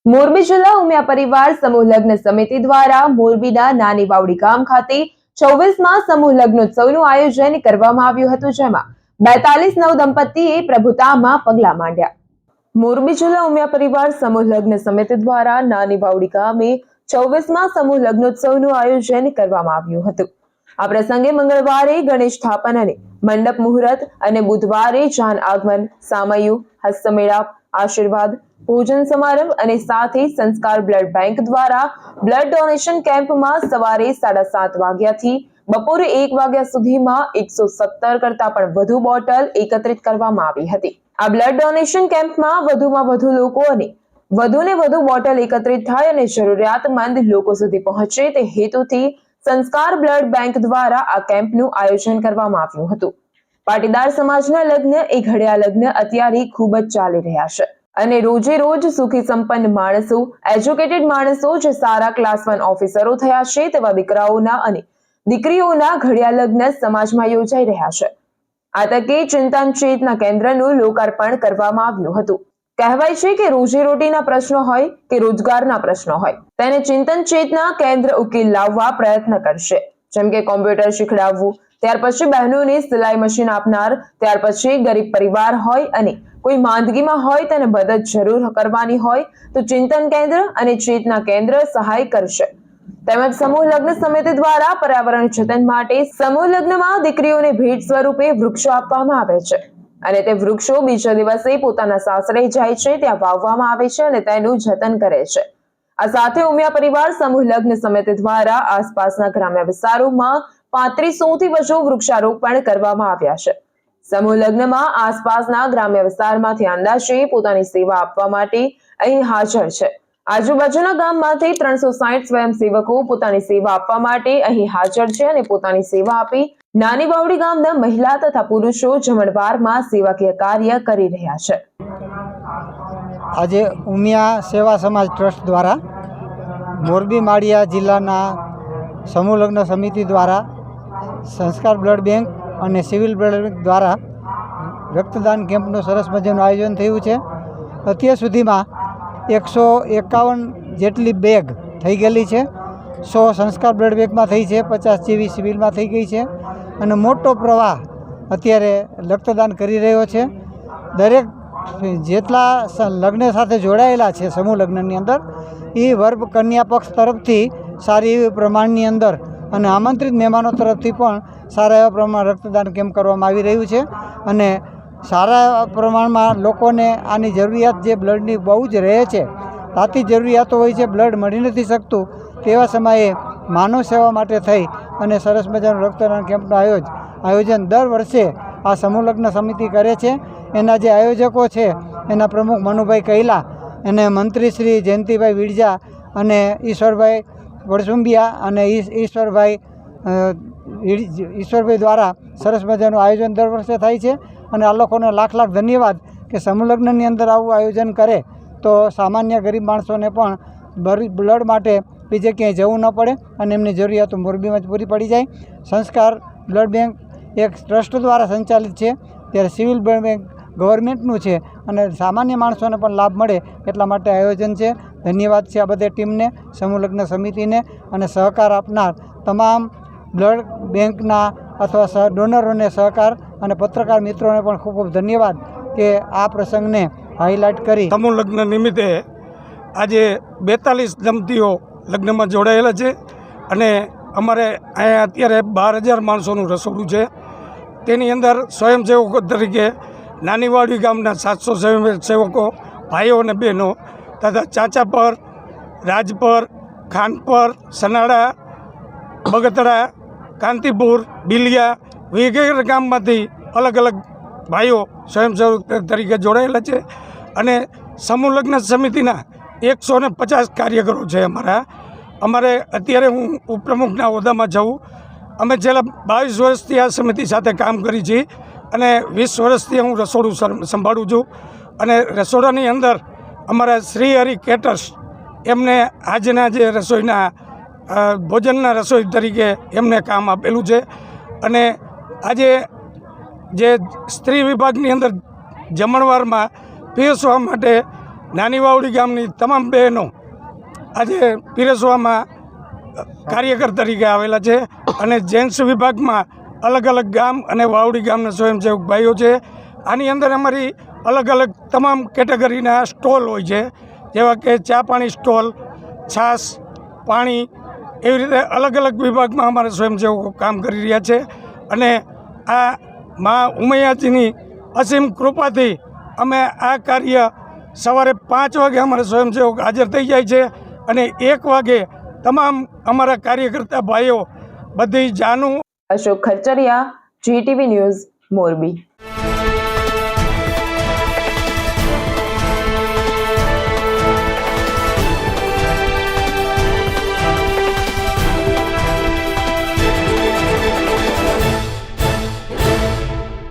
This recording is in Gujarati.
મોરબી જિલ્લા ઉમિયા પરિવાર સમૂહ લગ્ન સમિતિ દ્વારા મોરબીના નાની વાવડી ગામ ખાતે 24માં સમૂહ લગ્નોત્સવનું આયોજન કરવામાં આવ્યું હતું, જેમાં 42 નવ દંપતીએ પ્રભુતામાં પગલાં માંડ્યા। મોરબી જિલ્લા ઉમિયા પરિવાર સમૂહ લગ્ન સમિતિ દ્વારા નાની વાવડી ગામે 24માં સમૂહ લગ્નોત્સવનું આયોજન કરવામાં આવ્યું હતું। આ પ્રસંગે મંગળવારે ગણેશ સ્થાપન અને મંડપ મુહૂર્ત અને બુધવારે જાન આગમન, સામૈયું, હસ્તમેળાપ, આશીર્વાદ, ભોજન સમારંભ અને સાથે સંસ્કાર બ્લડ બેંક દ્વારા બ્લડ ડોનેશન કેમ્પમાં સવારે 7:30 વાગ્યાથી બપોરે 1 વાગ્યા સુધીમાં 117 કરતા પણ વધુ બોટલ એકત્રિત કરવામાં આવી હતી। આ બ્લડ ડોનેશન કેમ્પમાં વધુમાં વધુ લોકો અને વધુને વધુ બોટલ એકત્રિત થાય અને જરૂરિયાતમંદ લોકો સુધી પહોંચે તે હેતુથી સંસ્કાર બ્લડ બેંક દ્વારા આ કેમ્પનું આયોજન કરવામાં આવ્યું હતું। પાટીદાર સમાજના લગ્ન એ ઘડિયા લગ્ન અત્યારે ખૂબ જ ચાલી રહ્યા છે અને રોજે રોજ સુખી સંપન્ન માણસો, એજ્યુકેટેડ માણસો જે સારા ક્લાસ 1 ઓફિસરો થયા છે તેવા દીકરાઓના અને દીકરીઓના ઘડિયા લગ્ન સમાજમાં યોજાઈ રહ્યા છે। આ તકે ચિંતન ચેતના કેન્દ્રનું લોકાર્પણ કરવામાં આવ્યું હતું। કહેવાય છે કે રોજીરોટીના પ્રશ્નો હોય કે રોજગારના પ્રશ્નો હોય, તેને ચિંતન ચેતના કેન્દ્ર ઉકેલ લાવવા પ્રયત્ન કરશે। જેમ કે કોમ્પ્યુટર શીખડાવવું, ત્યાર પછી બહેનોને સિલાઈ મશીન આપનાર, ત્યાર પછી ગરીબ પરિવાર હોય અને કોઈ માંદગીમાં હોય તેને મદદ જરૂર કરવાની હોય તો ચિંતન કેન્દ્ર અને ચેતના કેન્દ્ર સહાય કરશે। તેમજ સમૂહ લગ્ન સમિતિ દ્વારા પર્યાવરણ જતન માટે સમૂહ લગ્નમાં દીકરીઓને ભેટ સ્વરૂપે વૃક્ષો આપવામાં આવે છે અને તે વૃક્ષો બીજા દિવસે પોતાના સાસરે જાય છે ત્યાં વાવવામાં આવે છે અને તેનું જતન કરે છે। આ સાથે ઉમિયા પરિવાર સમૂહ લગ્ન સમિતિ દ્વારા આસપાસના ગ્રામ્ય વિસ્તારોમાં 3500 થી વધુ વૃક્ષારોપણ કરવામાં આવ્યા છે। સમૂહ લગ્નમાં આસપાસના ગ્રામ્ય વિસ્તારમાંથી અંદાજે પોતાની સેવા આપવા માટે અહીં હાજર છે। આજુબાજુના ગામમાંથી 360 સ્વયંસેવકો પોતાની સેવા આપવા માટે અહીં હાજર છે અને પોતાની સેવા આપી નાની વાવડી ગામના મહિલા તથા પુરુષો જમણવારમાં સેવાકીય કાર્ય કરી રહ્યા છે। આજે ઉમિયા સેવા સમાજ ટ્રસ્ટ દ્વારા મોરબી માળિયા જિલ્લાના સમૂહ લગ્ન સમિતિ દ્વારા સંસ્કાર બ્લડ બેંક અને સિવિલ બ્લડ બેંક દ્વારા રક્તદાન કેમ્પનું સરસ મજાનું આયોજન થયું છે। અત્યાર સુધીમાં 151 જેટલી બેગ થઈ ગયેલી છે। 100 સંસ્કાર બ્લડ બેંકમાં થઈ છે, 50 જેવી સિવિલમાં થઈ ગઈ છે અને મોટો પ્રવાહ અત્યારે રક્તદાન કરી રહ્યો છે। દરેક જેટલા લગ્ન સાથે જોડાયેલા છે સમૂહ લગ્નની અંદર એ વર કન્યા પક્ષ તરફથી સારી એવી પ્રમાણની અંદર અને આમંત્રિત મહેમાનો તરફથી પણ સારા એવા પ્રમાણમાં રક્તદાન કેમ્પ કરવામાં આવી રહ્યું છે અને સારા એવા પ્રમાણમાં લોકોને આની જરૂરિયાત જે બ્લડની બહુ જ રહે છે, તાતી જરૂરિયાતો હોય છે, બ્લડ મળી નથી શકતું, તેવા સમયે માનવ સેવા માટે થઈ અને સરસ મજાનું રક્તદાન કેમ્પનું આયોજન દર વર્ષે આ સમૂહ લગ્ન સમિતિ કરે છે। એના જે આયોજકો છે એના પ્રમુખ મનુભાઈ કૈલા અને મંત્રી શ્રી જયંતિભાઈ વિરજા અને ઈશ્વરભાઈ વડસુંબિયા અને ઈશ્વરભાઈ દ્વારા સરસ મજાનું આયોજન દર વર્ષે થાય છે અને આ લોકોને લાખ લાખ ધન્યવાદ કે સમૂહ લગ્નની અંદર આવું આયોજન કરે તો સામાન્ય ગરીબ માણસોને પણ બ્લડ માટે બીજે ક્યાંય જવું ન પડે અને એમની જરૂરિયાતો મોરબીમાં જ પૂરી પડી જાય। સંસ્કાર બ્લડ બેંક એક ટ્રસ્ટ દ્વારા સંચાલિત છે, ત્યારે સિવિલ બ્લડ બેંક ગવર્મેન્ટનું છે અને સામાન્ય માણસોને પણ લાભ મળે એટલા માટે આયોજન છે। ધન્યવાદ છે આ બધી ટીમને, સમૂહ લગ્ન સમિતિને અને સહકાર આપનાર તમામ બ્લડ બેંકના અથવા ડોનરોને સહકાર અને પત્રકાર મિત્રોને પણ ખૂબ ખૂબ ધન્યવાદ કે આ પ્રસંગને હાઇલાઇટ કરી। સમૂહ લગ્ન નિમિત્તે આજે 42 દંપતીઓ લગ્નમાં જોડાયેલા છે અને અમારે અહીંયા અત્યારે 12,000 માણસોનું રસોડું છે। તેની અંદર સ્વયંસેવકો તરીકે નાની વાવડી ગામના 700 સ્વયંસેવકો ભાઈઓ અને બહેનો તથા ચાચાપર, રાજપર, ખાનપર, સનાડા, બગતડા, કાંતિપુર, બિલિયા વગેરે ગામમાંથી અલગ અલગ ભાઈઓ સ્વયંસેવક તરીકે જોડાયેલા છે અને સમૂહ લગ્ન સમિતિના 150 કાર્યકરો છે અમારે અત્યારે હું ઉપપ્રમુખના હોદ્દામાં છું। અમે છેલ્લા 22 વર્ષથી આ સમિતિ સાથે કામ કરી છીએ અને 20 વર્ષથી હું રસોડું સંભાળું છું અને રસોડાની અંદર અમારા શ્રી હરિ કેટર્સ એમને આજના જે રસોઈના ભોજનના રસોઈ તરીકે એમને કામ આપેલું છે અને આજે જે સ્ત્રી વિભાગની અંદર જમણવારમાં પીરસવા માટે નાની વાવડી ગામની તમામ બહેનો આજે પીરસવામાં કાર્યકર તરીકે આવેલા છે અને જેન્ટ્સ વિભાગમાં અલગ અલગ ગામ અને વાવડી ગામના સ્વયંસેવક ભાઈઓ છે. આની અંદર અમારી અલગ અલગ તમામ કેટેગરીના સ્ટોલ હોય છે, જેવા કે ચા પાણી સ્ટોલ, છાશ, પાણી, એવી રીતે અલગ અલગ વિભાગમાં અમારા સ્વયંસેવકો કામ કરી રહ્યા છે. અને આ મા ઉમૈયાજીની અસીમ કૃપાથી અમે આ કાર્ય સવારે 5 વાગે અમારા સ્વયંસેવક હાજર થઈ જાય છે અને 1 વાગે તમામ અમારા કાર્યકર્તા ભાઈઓ બધી જાનું. Ashok Kharachariya, GTV news, Morbi.